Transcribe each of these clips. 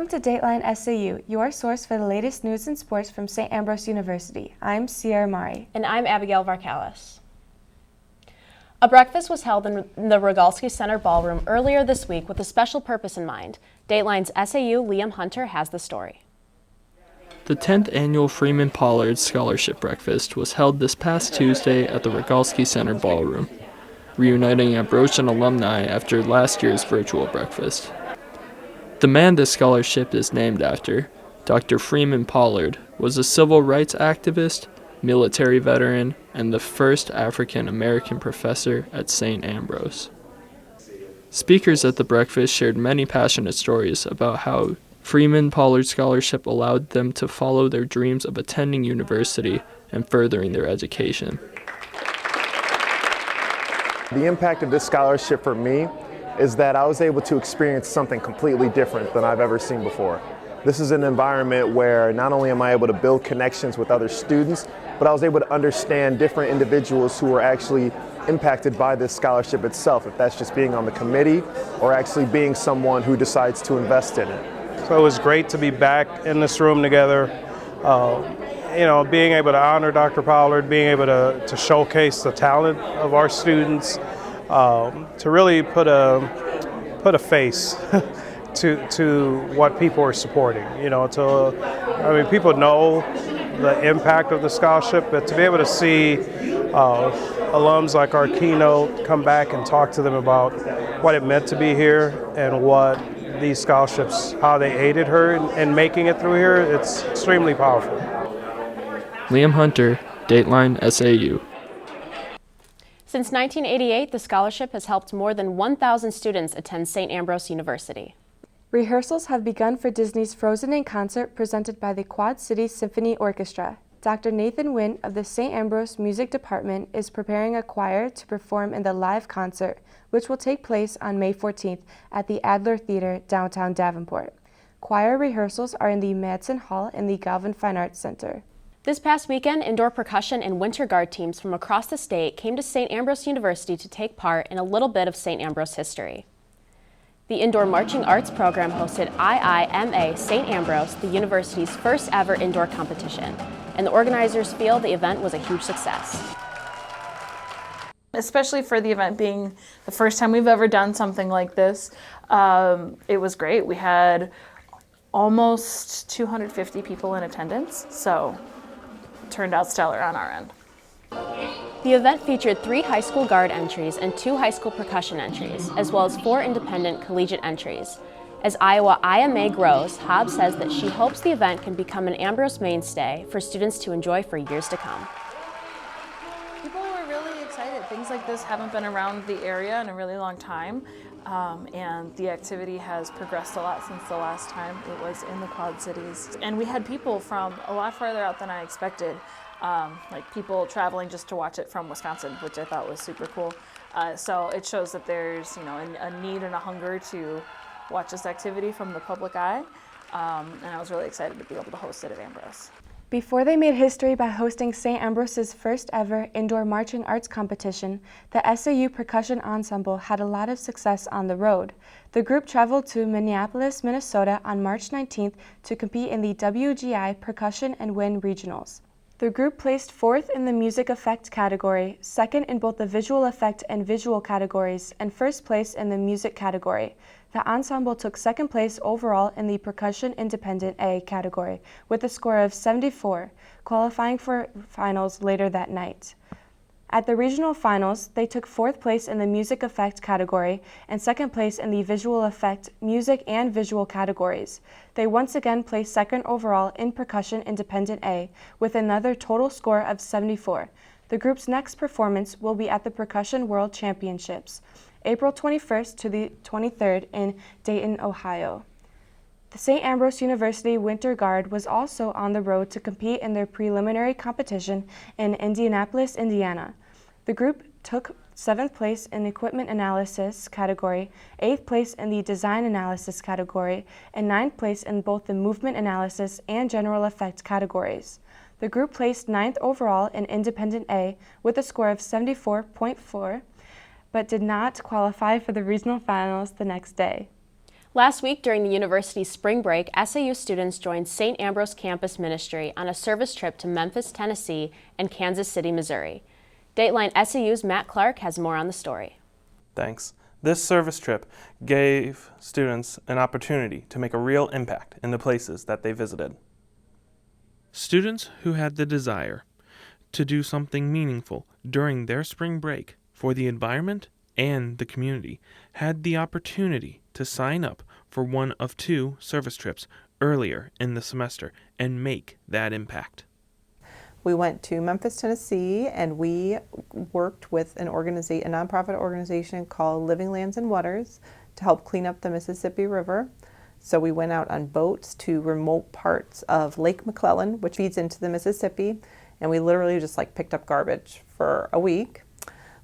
to Dateline SAU, your source for the latest news and sports from St. Ambrose University. I'm Sierra Mari. And I'm Abigail Varkalis. A breakfast was held in the Rogalski Center Ballroom earlier this week with a special purpose in mind. Dateline's SAU Liam Hunter has the story. The 10th annual Freeman Pollard Scholarship Breakfast was held this past Tuesday at the Rogalski Center Ballroom, reuniting Ambrosian alumni after last year's virtual breakfast. The man this scholarship is named after, Dr. Freeman Pollard, was a civil rights activist, military veteran, and the first African-American professor at St. Ambrose. Speakers at the breakfast shared many passionate stories about how Freeman Pollard Scholarship allowed them to follow their dreams of attending university and furthering their education. The impact of this scholarship for me is that I was able to experience something completely different than I've ever seen before. This is an environment where not only am I able to build connections with other students, but I was able to understand different individuals who were actually impacted by this scholarship itself, if that's just being on the committee or actually being someone who decides to invest in it. So it was great to be back in this room together, being able to honor Dr. Pollard, being able to showcase the talent of our students, to really put a face to what people are supporting. People know the impact of the scholarship, but to be able to see alums like our keynote come back and talk to them about what it meant to be here and what these scholarships, how they aided her in making it through here, it's extremely powerful. Liam Hunter, Dateline SAU. Since 1988, the scholarship has helped more than 1,000 students attend St. Ambrose University. Rehearsals have begun for Disney's Frozen in Concert presented by the Quad Cities Symphony Orchestra. Dr. Nathan Wynn of the St. Ambrose Music Department is preparing a choir to perform in the live concert, which will take place on May 14th at the Adler Theater, downtown Davenport. Choir rehearsals are in the Madsen Hall in the Galvin Fine Arts Center. This past weekend, indoor percussion and winter guard teams from across the state came to St. Ambrose University to take part in a little bit of St. Ambrose history. The Indoor Marching Arts program hosted IIMA St. Ambrose, the university's first ever indoor competition, and the organizers feel the event was a huge success. Especially for the event being the first time we've ever done something like this, it was great. We had almost 250 people in attendance, so it turned out stellar on our end. The event featured 3 high school guard entries and 2 high school percussion entries, as well as 4 independent collegiate entries. As Iowa IMA grows, Hobbs says that she hopes the event can become an Ambrose mainstay for students to enjoy for years to come. People were really excited. Things like this haven't been around the area in a really long time, and the activity has progressed a lot since the last time it was in the Quad Cities. And we had people from a lot farther out than I expected, like people traveling just to watch it from Wisconsin, which I thought was super cool. So it shows that there's a need and a hunger to watch this activity from the public eye, and I was really excited to be able to host it at Ambrose. Before they made history by hosting St. Ambrose's first ever indoor marching arts competition, the SAU Percussion Ensemble had a lot of success on the road. The group traveled to Minneapolis, Minnesota on March 19th to compete in the WGI Percussion and Wind Regionals. The group placed 4th in the music effect category, 2nd in both the visual effect and visual categories, and 1st place in the music category. The ensemble took 2nd place overall in the Percussion Independent A category with a score of 74, qualifying for finals later that night. At the regional finals, they took 4th place in the music effect category and 2nd place in the visual effect, music, and visual categories. They once again placed 2nd overall in Percussion Independent A with another total score of 74. The group's next performance will be at the Percussion World Championships, April 21st to the 23rd in Dayton, Ohio. The St. Ambrose University Winter Guard was also on the road to compete in their preliminary competition in Indianapolis, Indiana. The group took 7th place in Equipment Analysis category, 8th place in the Design Analysis category, and 9th place in both the Movement Analysis and General Effect categories. The group placed 9th overall in Independent A with a score of 74.4, but did not qualify for the regional finals the next day. Last week during the university's spring break, SAU students joined St. Ambrose Campus Ministry on a service trip to Memphis, Tennessee and Kansas City, Missouri. Dateline SAU's Matt Clark has more on the story. Thanks. This service trip gave students an opportunity to make a real impact in the places that they visited. Students who had the desire to do something meaningful during their spring break for the environment and the community had the opportunity to sign up for one of 2 service trips earlier in the semester and make that impact. We went to Memphis, Tennessee, and we worked with a nonprofit organization called Living Lands and Waters to help clean up the Mississippi River. So we went out on boats to remote parts of Lake McClellan, which feeds into the Mississippi, and we literally just picked up garbage for a week,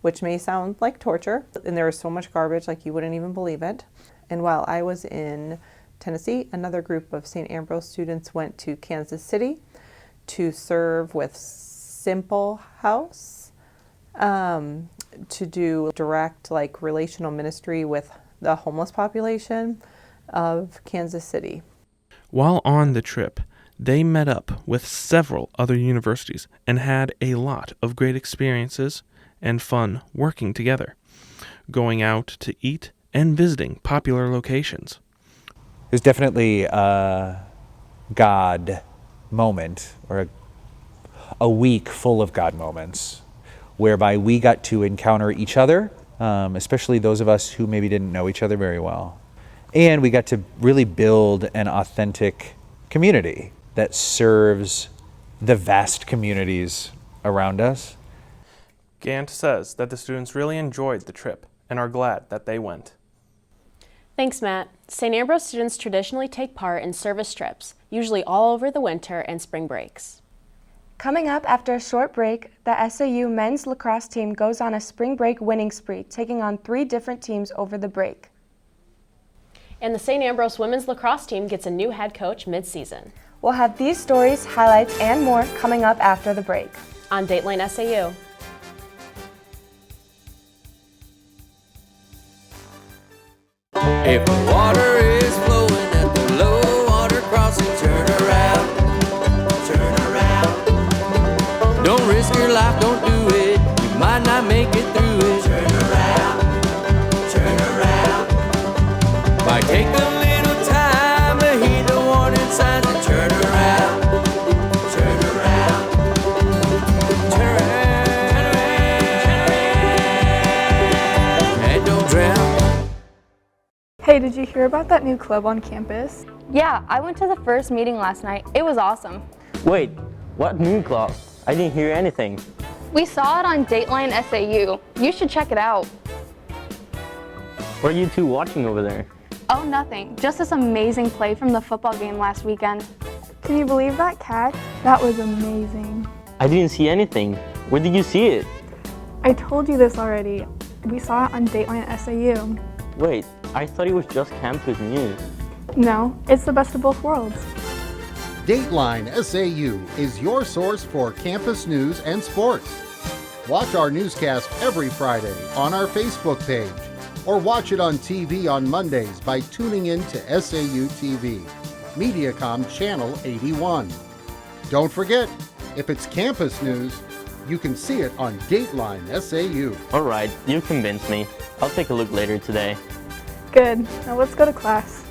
which may sound like torture. And there was so much garbage, you wouldn't even believe it. And while I was in Tennessee, another group of St. Ambrose students went to Kansas City to serve with Simple House, to do direct relational ministry with the homeless population of Kansas City. While on the trip, they met up with several other universities and had a lot of great experiences and fun working together, going out to eat and visiting popular locations. It was definitely a God moment, or a week full of God moments, whereby we got to encounter each other, especially those of us who maybe didn't know each other very well. And we got to really build an authentic community that serves the vast communities around us. Gant says that the students really enjoyed the trip and are glad that they went. Thanks, Matt. St. Ambrose students traditionally take part in service trips, usually all over the winter and spring breaks. Coming up after a short break, the SAU men's lacrosse team goes on a spring break winning spree, taking on 3 different teams over the break. And the St. Ambrose women's lacrosse team gets a new head coach mid-season. We'll have these stories, highlights, and more coming up after the break. On Dateline SAU. If the water is flowing at the low water crossing, turn around, turn around. Don't risk your life, don't do it, you might not make it through it. Turn around, might take a little time to heed the warning signs and turn around, turn around, turn around, and don't drown. Hey, did you hear about that new club on campus? Yeah, I went to the first meeting last night. It was awesome. Wait, what new club? I didn't hear anything. We saw it on Dateline SAU. You should check it out. What are you 2 watching over there? Oh, nothing. Just this amazing play from the football game last weekend. Can you believe that catch? That was amazing. I didn't see anything. Where did you see it? I told you this already. We saw it on Dateline SAU. Wait, I thought it was just campus news. No, it's the best of both worlds. Dateline SAU is your source for campus news and sports. Watch our newscast every Friday on our Facebook page, or watch it on TV on Mondays by tuning in to SAUtv, Mediacom Channel 81. Don't forget, if it's campus news, you can see it on Dateline SAU. All right, you convinced me. I'll take a look later today. Good. Now let's go to class.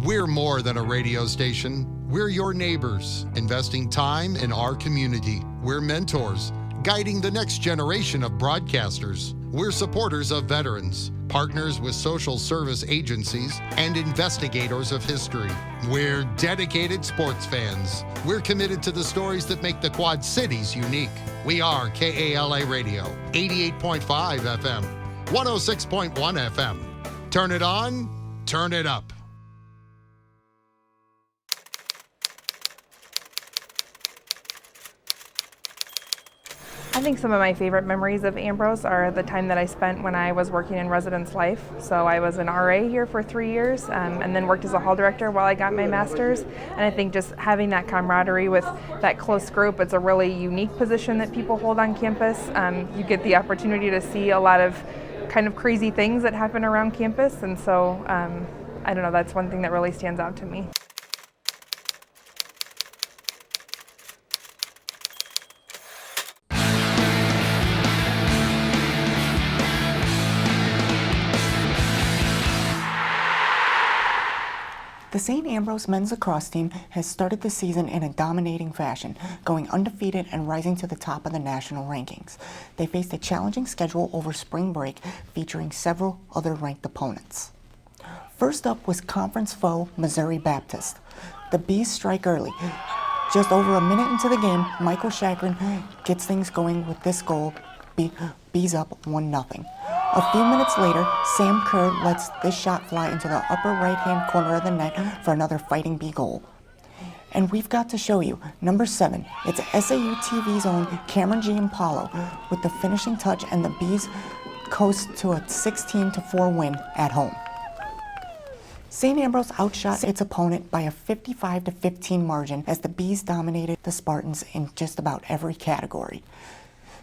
We're more than a radio station. We're your neighbors, investing time in our community. We're mentors, guiding the next generation of broadcasters. We're supporters of veterans. partners with social service agencies, and investigators of history. We're dedicated sports fans. We're committed to the stories that make the Quad Cities unique. We are KALA Radio, 88.5 FM, 106.1 FM. Turn it on, turn it up. I think some of my favorite memories of Ambrose are the time that I spent when I was working in residence life. So I was an RA here for 3 years and then worked as a hall director while I got my master's. And I think just having that camaraderie with that close group, it's a really unique position that people hold on campus. You get the opportunity to see a lot of kind of crazy things that happen around campus. And so, I don't know, that's one thing that really stands out to me. The St. Ambrose men's lacrosse team has started the season in a dominating fashion, going undefeated and rising to the top of the national rankings. They faced a challenging schedule over spring break, featuring several other ranked opponents. First up was conference foe Missouri Baptist. The Bees strike early. Just over a minute into the game, Michael Chagrin gets things going with this goal, Bees up 1-0. A few minutes later, Sam Kerr lets this shot fly into the upper right-hand corner of the net for another Fighting Bee goal. And we've got to show you, number 7, it's SAUTV's own Cameron Giampaolo with the finishing touch, and the Bees coast to a 16-4 win at home. St. Ambrose outshot its opponent by a 55-15 margin as the Bees dominated the Spartans in just about every category.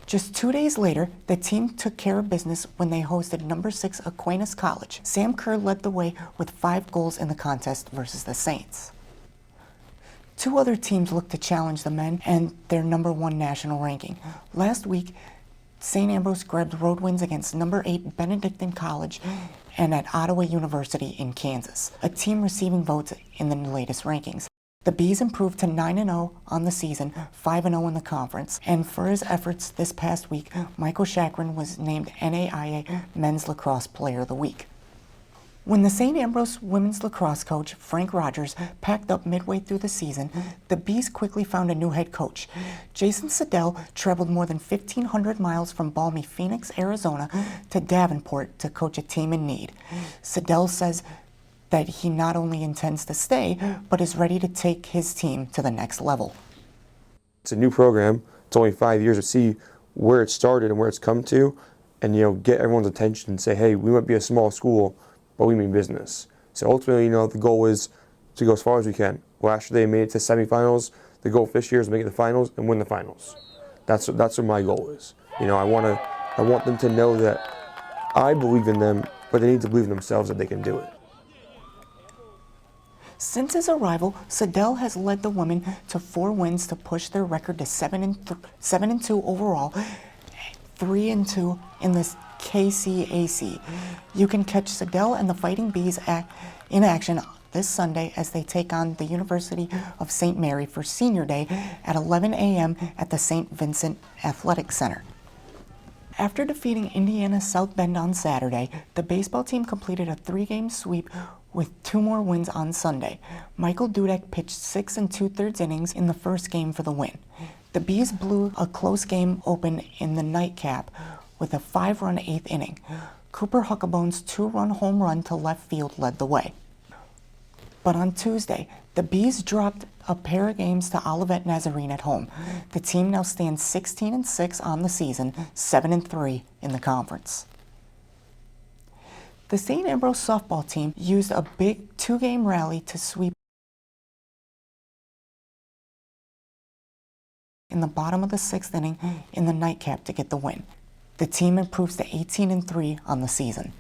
Just 2 days later, the team took care of business when they hosted number 6 Aquinas College. Sam Kerr led the way with 5 goals in the contest versus the Saints. 2 other teams looked to challenge the men and their number 1 national ranking. Last week, St. Ambrose grabbed road wins against number 8 Benedictine College and at Ottawa University in Kansas, a team receiving votes in the latest rankings. The Bees improved to 9-0 on the season, 5-0 in the conference, and for his efforts this past week, Michael Chagrin was named NAIA Men's Lacrosse Player of the Week. When the St. Ambrose women's lacrosse coach, Frank Rogers, packed up midway through the season, the Bees quickly found a new head coach. Jason Siddell traveled more than 1,500 miles from balmy Phoenix, Arizona, to Davenport to coach a team in need. Siddell says that he not only intends to stay, but is ready to take his team to the next level. It's a new program. It's only 5 years to see where it started and where it's come to, and get everyone's attention and say, hey, we might be a small school, but we mean business. So ultimately, the goal is to go as far as we can. Last year they made it to semifinals. The goal this year is to make it to the finals and win the finals. That's what my goal is. I want them to know that I believe in them, but they need to believe in themselves that they can do it. Since his arrival, Siddell has led the women to 4 wins to push their record to 7-2 overall, 3-2 in the KCAC. You can catch Siddell and the Fighting Bees in action this Sunday as they take on the University of St. Mary for Senior Day at 11 a.m. at the St. Vincent Athletic Center. After defeating Indiana South Bend on Saturday, the baseball team completed a 3-game sweep with 2 more wins on Sunday. Michael Dudek pitched 6 2/3 innings in the first game for the win. The Bees blew a close game open in the nightcap with a 5-run 8th inning. Cooper Huckabone's 2-run home run to left field led the way. But on Tuesday, the Bees dropped a pair of games to Olivet Nazarene at home. The team now stands 16-6 on the season, 7-3 in the conference. The St. Ambrose softball team used a big 2-game rally to sweep in the bottom of the 6th inning in the nightcap to get the win. The team improves to 18-3 on the season.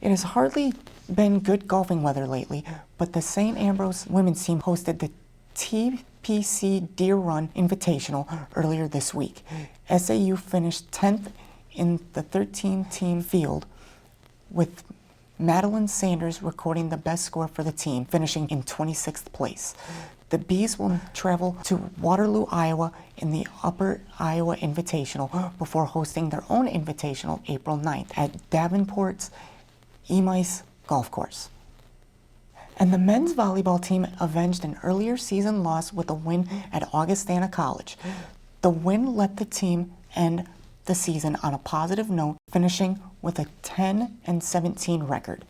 It has hardly been good golfing weather lately, but the St. Ambrose women's team hosted the TPC Deer Run Invitational earlier this week. SAU finished 10th in the 13-team field, with Madeline Sanders recording the best score for the team, finishing in 26th place. The Bees will travel to Waterloo, Iowa in the Upper Iowa Invitational before hosting their own Invitational April 9th at Davenport's Emice Golf Course. And the men's volleyball team avenged an earlier season loss with a win at Augustana College. The win let the team end the season on a positive note, finishing with a 10-17 record.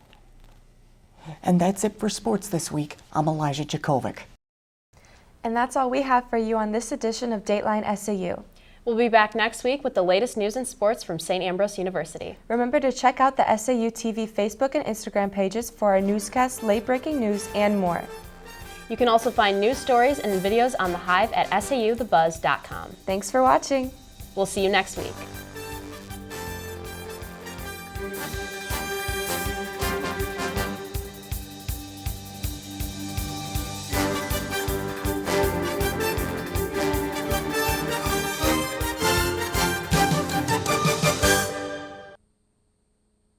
And that's it for sports this week. I'm Elijah Jakovic. And that's all we have for you on this edition of Dateline SAU. We'll be back next week with the latest news and sports from St. Ambrose University. Remember to check out the SAUtv Facebook and Instagram pages for our newscasts, late-breaking news, and more. You can also find news stories and videos on The Hive at SAUthebuzz.com. Thanks for watching. We'll see you next week.